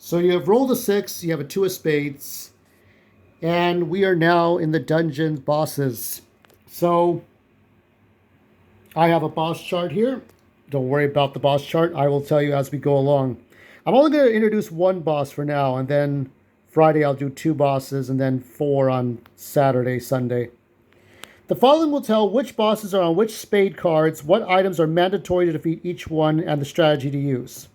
So you have rolled a 6, you have a 2 of spades, and we are now in the dungeon bosses. So I have a boss chart here. Don't worry about the boss chart. I will tell you as we go along. I'm only going to introduce one boss for now, and then Friday I'll do 2 bosses, and then 4 on Saturday, Sunday. The following will tell which bosses are on which spade cards, what items are mandatory to defeat each one, and the strategy to use.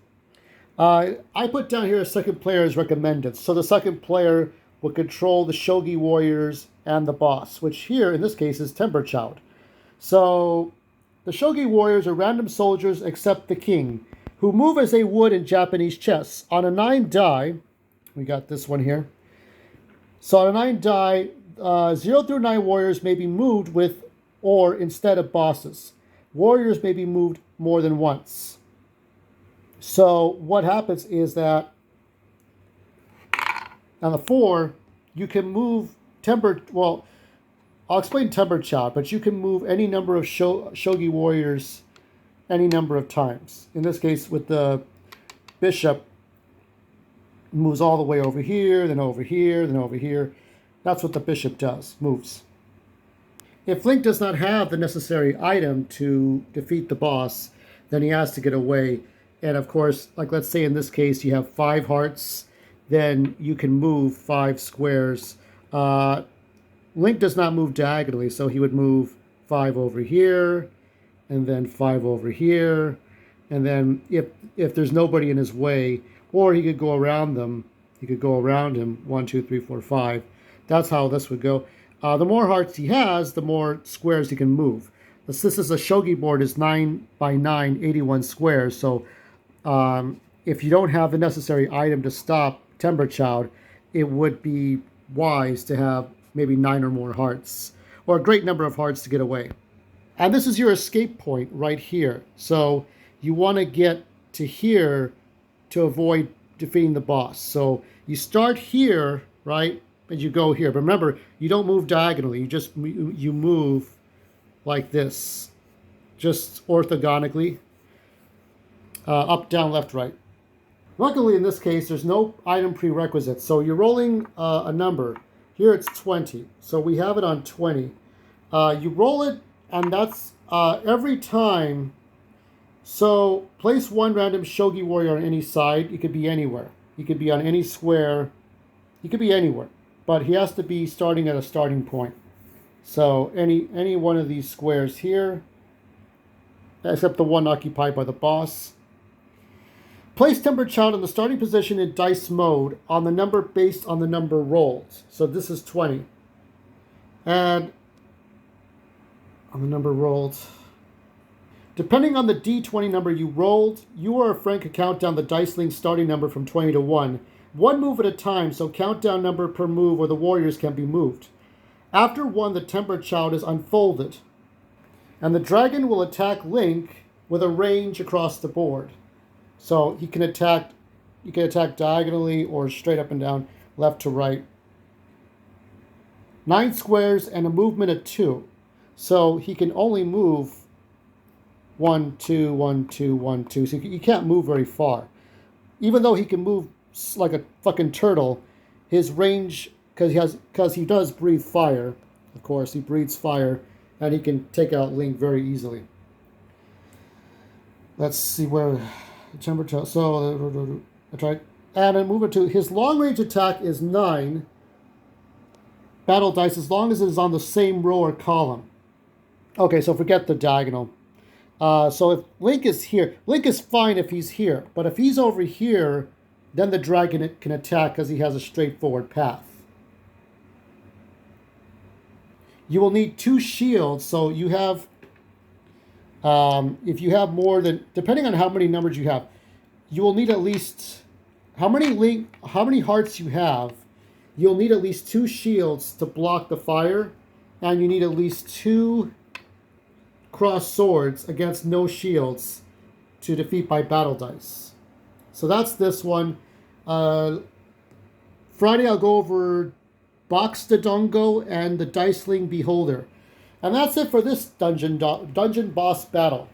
I put down here a second player is recommended. So the second player will control the Shogi warriors and the boss, which here in this case is Temperchild. So the Shogi warriors are random soldiers except the king, who move as they would in Japanese chess. On a 9 die, we got this one here. So on a 9 die, 0 through 9 warriors may be moved with or instead of bosses. Warriors may be moved more than once. So what happens is that on the 4, you can move well, I'll explain Temperchild, but you can move any number of Shogi warriors any number of times. In this case, with the bishop, moves all the way over here, then over here, then over here. That's what the bishop does, moves. If Link does not have the necessary item to defeat the boss, then he has to get away. And of course, like let's say in this case, you have 5 hearts, then you can move 5 squares. Link does not move diagonally, so he would move 5 over here, and then 5 over here. And then if there's nobody in his way, or he could go around them, he could go around him, 1, 2, 3, 4, 5. That's how this would go. The more hearts he has, the more squares he can move. This is a Shogi board is 9 by 9, 81 squares, so if you don't have the necessary item to stop Temperchild, it would be wise to have maybe 9 or more hearts, or a great number of hearts to get away. And this is your escape point right here. So you want to get to here to avoid defeating the boss. So you start here, right, and you go here. But remember, you don't move diagonally. You move like this, just orthogonically. Up, down, left, right. Luckily, in this case, there's no item prerequisite. So you're rolling a number. Here it's 20. So we have it on 20. You roll it, and that's every time. So place 1 random Shogi warrior on any side. It could be anywhere. He could be on any square. He could be anywhere. But he has to be starting at a starting point. So any one of these squares here, except the one occupied by the boss. Place Temperchild in the starting position in dice mode on the number based on the number rolled. So this is 20. And on the number rolled, depending on the D20 number you rolled, you or a friend can count down the Dice Link starting number from 20 to 1. 1 move at a time, so countdown number per move or the warriors can be moved. After 1, the Temperchild is unfolded. And the dragon will attack Link with a range across the board. So he can attack diagonally or straight up and down, left to right. 9 squares and a movement of 2. So he can only move 1, 2, 1, 2, 1, 2. So you can't move very far. Even though he can move like a fucking turtle, his range, because he does breathe fire, of course, he breathes fire, and he can take out Link very easily. Let's see where Temperchild. So I tried. And I move it to his long range attack is 9 battle dice as long as it is on the same row or column. Okay, so forget the diagonal. So if Link is here, Link is fine if he's here. But if he's over here, then the dragon can attack because he has a straightforward path. You will need 2 shields, so you have, if you have more than, depending on how many numbers you have, you will need at least, how many hearts you have, you'll need at least 2 shields to block the fire, and you need at least 2 crossed swords against no shields to defeat by battle dice. So that's this one. Friday I'll go over Box the Dongo and the Diceling Beholder. And that's it for this dungeon boss battle.